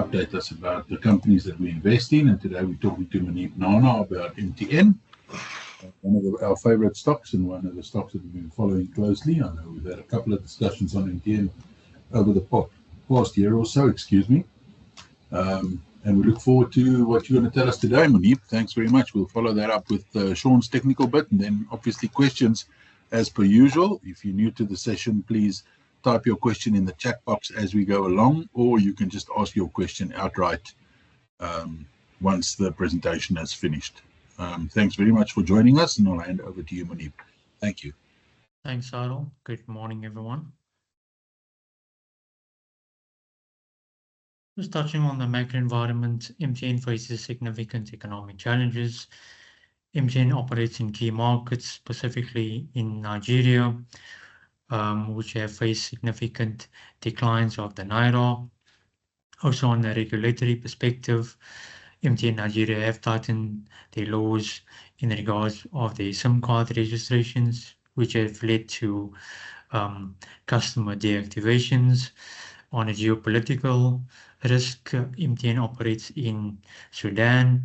update us about the companies that we invest in. And today we're talking to Nana about MTN, one of our favorite stocks and one of the stocks that we've been following closely. I know we've had a couple of discussions on MTN over the past year or so, and we look forward to what you're going to tell us today, Munib. Thanks very much. We'll follow that up with Sean's technical bit, and then obviously questions as per usual. If you're new to the session, please type your question in the chat box as we go along, or you can just ask your question outright once the presentation has finished. Thanks very much for joining us, and I'll hand over to you, Munib. Thank you. Thanks, Adil. Good morning, everyone. Just touching on the macro environment, MTN faces significant economic challenges. MTN operates in key markets, specifically in Nigeria, which have faced significant declines of the Naira. Also, on the regulatory perspective, MTN Nigeria have tightened their laws in regards of their SIM card registrations, which have led to customer deactivations. On a geopolitical risk, MTN operates in Sudan.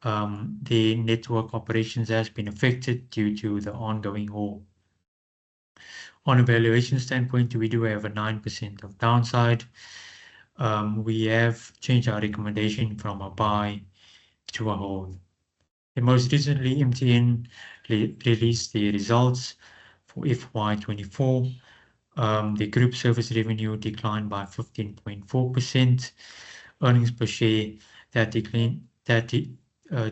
The network operations has been affected due to the ongoing war. On a valuation standpoint, we do have a 9% of downside. We have changed our recommendation from a buy to a hold. And most recently, MTN released the results for FY24. The group service revenue declined by 15.4%. Earnings per share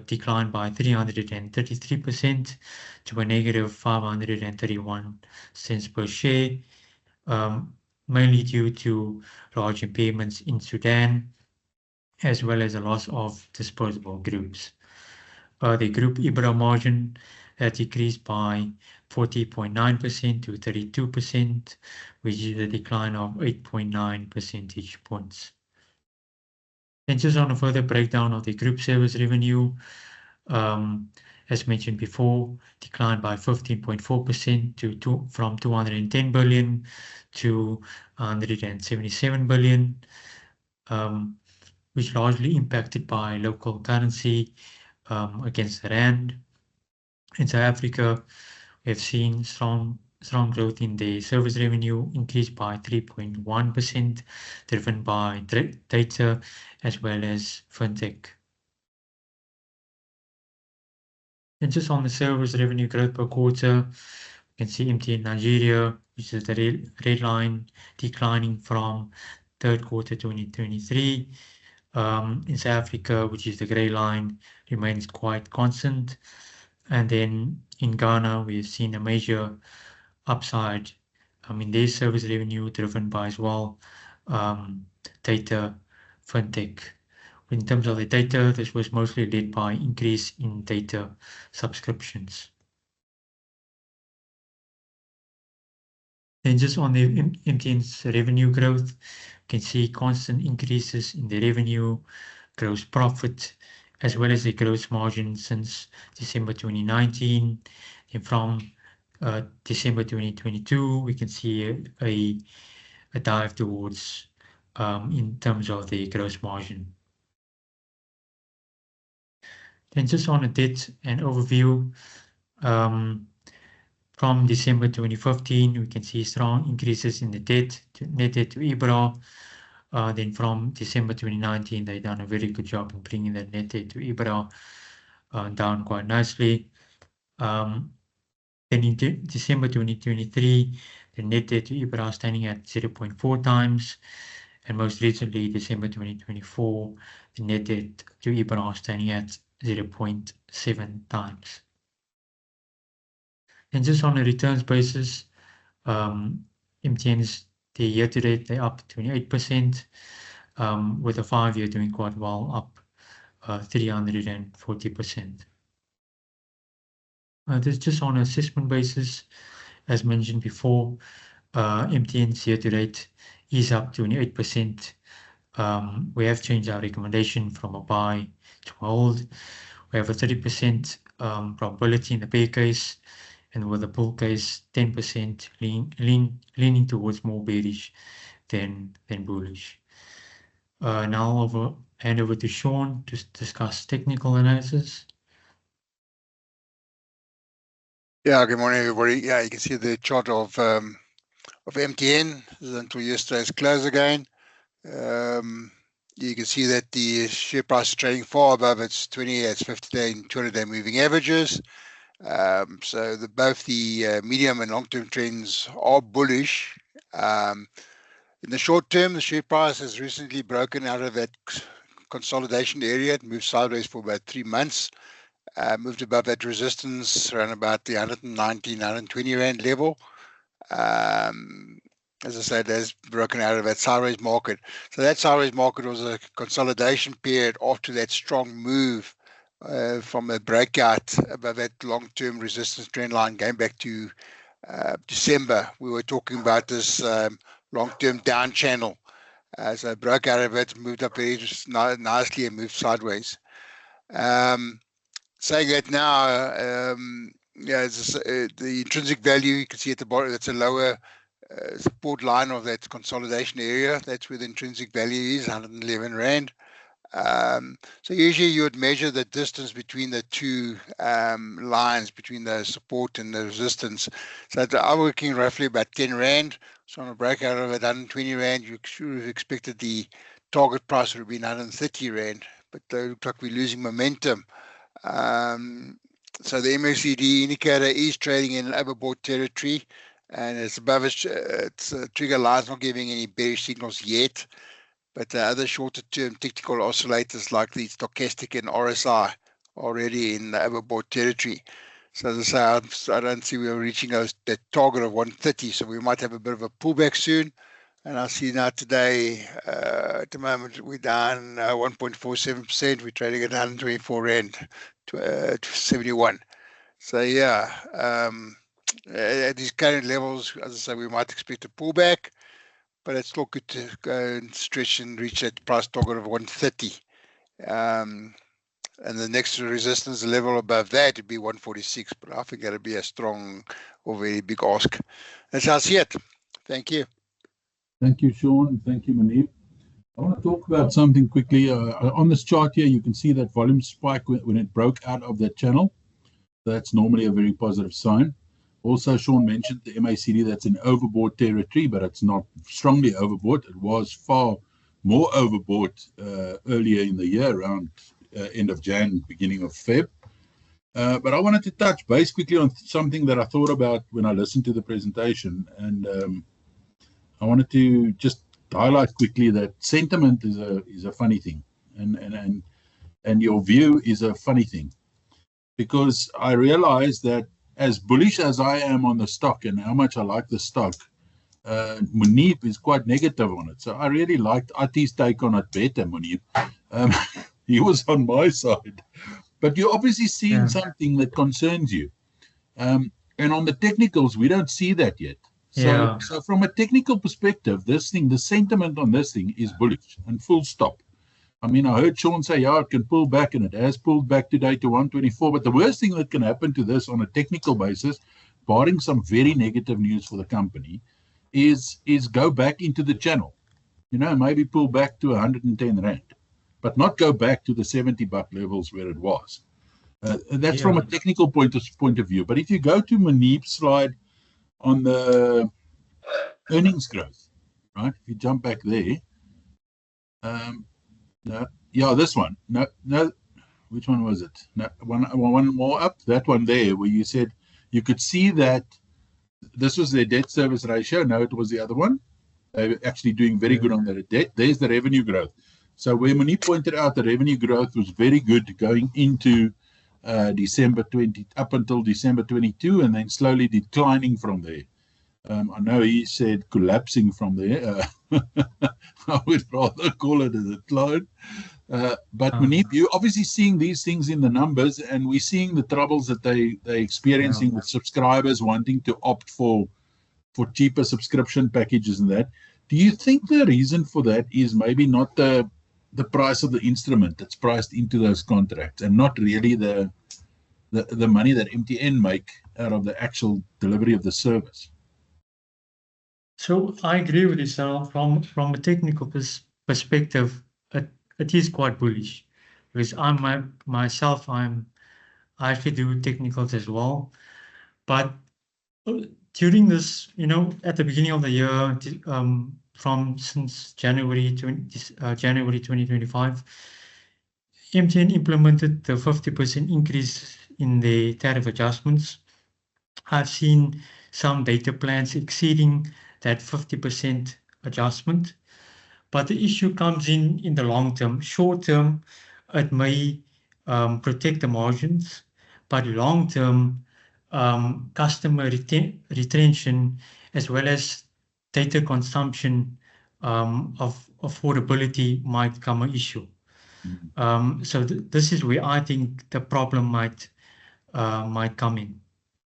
declined by 333% to a negative 531 cents per share, mainly due to large impairments in Sudan, as well as a loss of disposable groups. The group EBITDA margin decreased by 40.9% to 32%, which is a decline of 8.9 percentage points. And just on a further breakdown of the group service revenue, as mentioned before, declined by 15.4% from 210 billion to 177 billion, which largely impacted by local currency against the rand. In South Africa, we have seen strong growth in the service revenue, increased by 3.1%, driven by data as well as fintech. And just on the service revenue growth per quarter, you can see MTN Nigeria, which is the red line, declining from third quarter 2023. In South Africa, which is the grey line, remains quite constant. And then in Ghana, we've seen a major upside in their service revenue, driven by as well data, fintech. In terms of the data, this was mostly led by increase in data subscriptions. Then just on the MTN's revenue growth, you can see constant increases in the revenue, gross profit, as well as the gross margin since December 2019. And from December 2022, we can see a dive towards in terms of the gross margin. Then just on a debt and overview, from December 2015, we can see strong increases in the net debt to EBITDA. Then from December 2019, they've done a very good job in bringing the net debt to EBITDA down quite nicely. Then in December 2023, the net debt to EBITDA standing at 0.4 times. And most recently, December 2024, the net debt to EBITDA standing at 0.7 times. And just on a returns basis, MTN's the year to date, they're up 28%, with a 5-year doing quite well, up 340%. This is just on an assessment basis. As mentioned before, MTN's year to date is up 28%. We have changed our recommendation from a buy to hold. We have a 30% probability in the bear case, and with the bull case, 10% leaning towards more bearish than bullish. Now hand over to Sean to discuss technical analysis. Yeah, good morning, everybody. Yeah, you can see the chart of MTN until yesterday's close again. You can see that the share price is trading far above its 50-day and 200-day moving averages. So both the medium and long-term trends are bullish. In the short term, the share price has recently broken out of that consolidation area. It moved sideways for about 3 months. Moved above that resistance around about the 119, 120 Rand level. As I said, has broken out of that sideways market. So that sideways market was a consolidation period after that strong move from a breakout above that long-term resistance trend line going back to December. We were talking about this long-term down channel. So it broke out of it, moved up very nicely and moved sideways. Saying that now, the intrinsic value, you can see at the bottom, that's a lower support line of that consolidation area. That's where the intrinsic value is, 111 Rand. So usually you would measure the distance between the two lines, between the support and the resistance. So I'm working roughly about 10 Rand. So on a breakout of 120 Rand, you should have expected the target price would have been 130 Rand, but it looks like we're losing momentum. So the MACD indicator is trading in overbought territory, and it's above its trigger line, not giving any bearish signals yet. But other shorter-term technical oscillators like the stochastic and RSI already in the overbought territory. So as I say, I don't see we're reaching that target of 130, so we might have a bit of a pullback soon. And I see now today, at the moment, we're down 1.47%. We're trading at 124 Rand to 71. So yeah, at these current levels, as I say, we might expect a pullback, but it's still good to go and stretch and reach that price target of 130. And the next resistance level above that would be 146, but I think that'll be a strong or very big ask. That's how I see it. Thank you. Thank you, Sean. Thank you, Manib. I want to talk about something quickly. On this chart here, you can see that volume spike when it broke out of that channel. That's normally a very positive sign. Also, Sean mentioned the MACD, that's in overbought territory, but it's not strongly overbought. It was far more overbought earlier in the year, around end of Jan, beginning of Feb. But I wanted to touch base quickly on something that I thought about when I listened to the presentation. And I wanted to just highlight quickly that sentiment is a funny thing, and your view is a funny thing, because I realize that as bullish as I am on the stock and how much I like the stock, Munib is quite negative on it. So I really liked Ati's take on it better, Munib. He was on my side, but you're obviously seeing something that concerns you. And on the technicals, we don't see that yet. So from a technical perspective, the sentiment on this thing is bullish and full stop. I mean, I heard Sean say, yeah, it can pull back, and it has pulled back today to 124. But the worst thing that can happen to this on a technical basis, barring some very negative news for the company, is go back into the channel. You know, maybe pull back to 110 Rand, but not go back to the 70 buck levels where it was. That's from a technical point of view. But if you go to Manib's slide on the earnings growth, right? If you jump back there, no, yeah, this one. No, which one was it? No, one more up. That one there, where you said you could see that this was their debt service ratio. No, it was the other one. They were actually doing very good on their debt. There's the revenue growth. So where Manib pointed out the revenue growth was very good going into December 20 up until December 22, and then slowly declining from there. I know he said collapsing from there. I would rather call it a decline. But Manib, you're obviously seeing these things in the numbers, and we're seeing the troubles that they're experiencing with subscribers wanting to opt for cheaper subscription packages and that. Do you think the reason for that is maybe not the price of the instrument that's priced into those contracts, and not really the money that MTN make out of the actual delivery of the service? So I agree with you, Sal. From a technical perspective, it is quite bullish, because myself I actually do technicals as well, but during this, at the beginning of the year, since January 2025, MTN implemented the 50% increase in the tariff adjustments. I've seen some data plans exceeding that 50% adjustment, but the issue comes in the long term. Short term, it may protect the margins, but long term, customer retention as well as data consumption of affordability might become an issue. So this is where I think the problem might come in.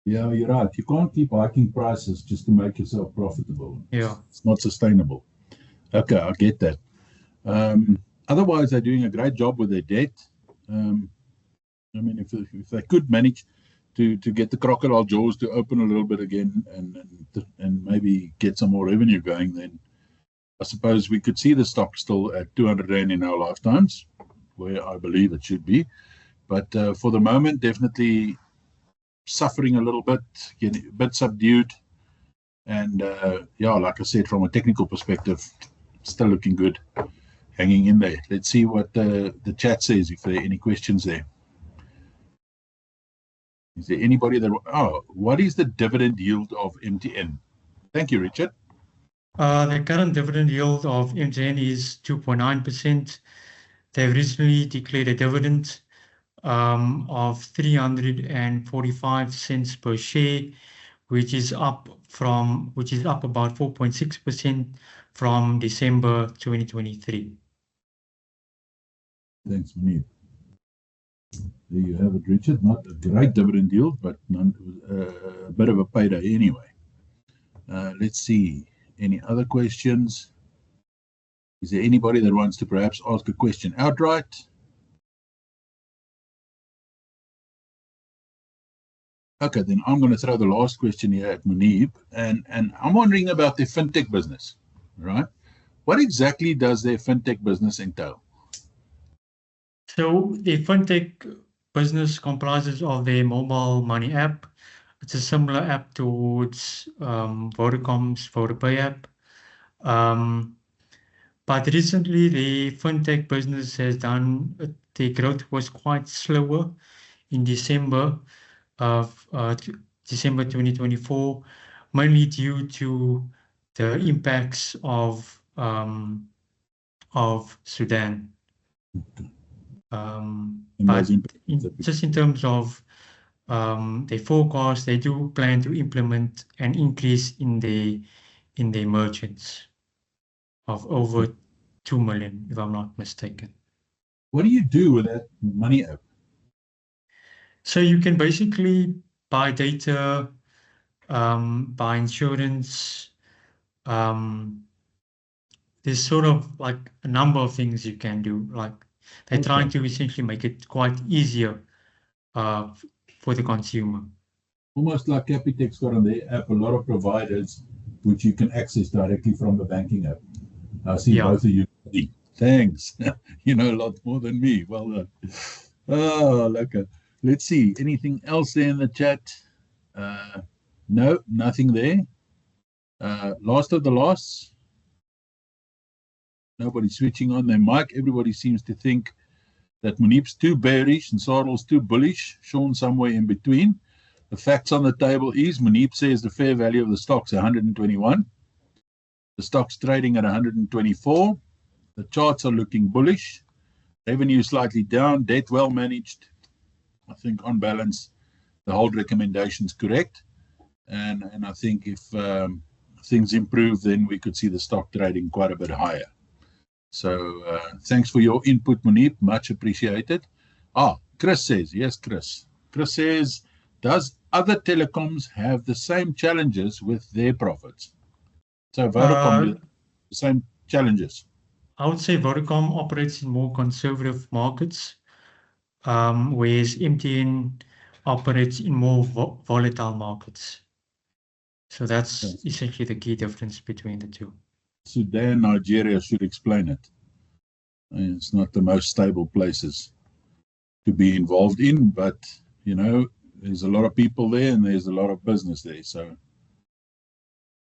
Yeah, you're right. You can't keep hiking prices just to make yourself profitable. Yeah. It's not sustainable. Okay, I get that. Otherwise, they're doing a great job with their debt. I mean, if they could manage to get the crocodile jaws to open a little bit again and maybe get some more revenue going, then I suppose we could see the stock still at 200 Rand in our lifetimes, where I believe it should be. But for the moment, definitely suffering a little bit, getting a bit subdued. And yeah, like I said, from a technical perspective, still looking good, hanging in there. Let's see what the chat says, if there are any questions there. Is there anybody that... Oh, what is the dividend yield of MTN? Thank you, Richard. The current dividend yield of MTN is 2.9%. They've recently declared a dividend of 345 cents per share, which is up about 4.6% from December 2023. Thanks, Munir. There you have it, Richard. Not a great dividend yield, but a bit of a payday anyway. Let's see. Any other questions? Is there anybody that wants to perhaps ask a question outright? Okay, then I'm going to throw the last question here at Munib, and I'm wondering about their fintech business, right? What exactly does their fintech business entail? So the fintech business comprises of their mobile money app. It's a similar app towards Vodacom's VodaPay app. But recently, the fintech business has the growth was quite slower in December of December 2024, mainly due to the impacts of Sudan. But just in terms of their forecast, they do plan to implement an increase in their merchants of over 2 million, if I'm not mistaken. What do you do with that money app? So you can basically buy data, buy insurance. There's sort of like a number of things you can do. Like they're trying to essentially make it quite easier for the consumer. Almost like Capitec's got on their app a lot of providers which you can access directly from the banking app. I see both of you. Thanks. You know a lot more than me. Well done. Oh, lekker. Let's see. Anything else there in the chat? No, nothing there. Last of the last. Nobody switching on their mic. Everybody seems to think that Munib's too bearish and Sarel's too bullish. Sean somewhere in between. The facts on the table is Munib says the fair value of the stock's 121. The stock's trading at 124. The charts are looking bullish. Revenue slightly down. Debt well managed. I think on balance, the hold recommendation is correct. And I think if things improve, then we could see the stock trading quite a bit higher. So thanks for your input, Munib. Much appreciated. Chris says, yes, Chris. Chris says, does other telecoms have the same challenges with their profits? So Vodacom, the same challenges. I would say Vodacom operates in more conservative markets, whereas MTN operates in more volatile markets. So that's essentially the key difference between the two. Sudan, Nigeria should explain it. It's not the most stable places to be involved in, but you know, there's a lot of people there and there's a lot of business there. So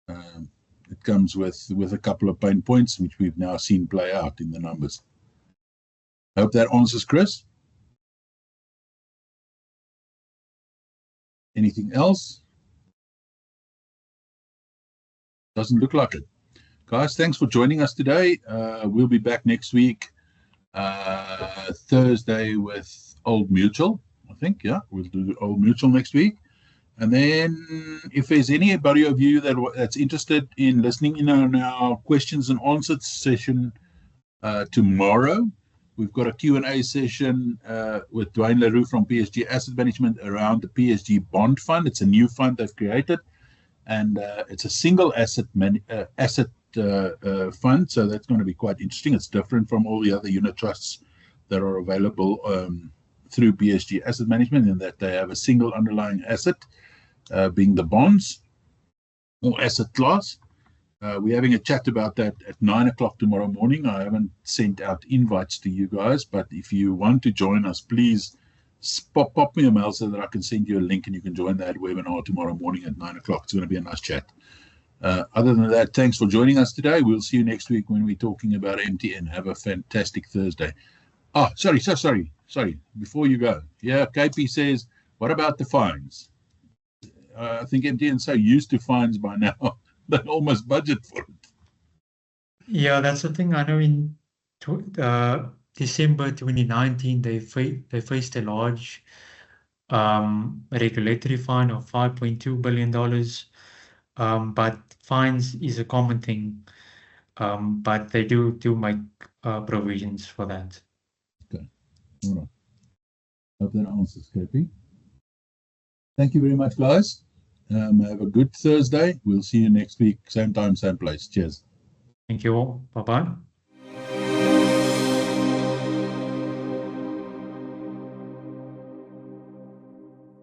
it comes with a couple of pain points, which we've now seen play out in the numbers. Hope that answers, Chris. Anything else? Doesn't look like it. Guys, thanks for joining us today. We'll be back next week, Thursday, with Old Mutual, I think. Yeah, we'll do Old Mutual next week. And then if there's anybody of you that's interested in listening in on our questions and answers session tomorrow, we've got a Q&A session with Dwayne Leroux from PSG Asset Management around the PSG Bond Fund. It's a new fund they've created, and it's a single asset fund, so that's going to be quite interesting. It's different from all the other unit trusts that are available through PSG Asset Management, in that they have a single underlying asset, being the bonds or asset class. We're having a chat about that at 9 o'clock tomorrow morning. I haven't sent out invites to you guys, but if you want to join us, please pop me a mail so that I can send you a link and you can join that webinar tomorrow morning at 9 o'clock. It's going to be a nice chat. Other than that, thanks for joining us today. We'll see you next week when we're talking about MTN. Have a fantastic Thursday. Oh, sorry. Before you go. Yeah, KP says, what about the fines? I think MTN's so used to fines by now, they almost budget for it. Yeah, that's the thing. I know in December 2019, they faced a large regulatory fine of $5.2 billion. But fines is a common thing. But they do make provisions for that. Okay. All right. Hope that answers, KP. Thank you very much, guys. Have a good Thursday. We'll see you next week, same time, same place. Cheers. Thank you all. Bye-bye.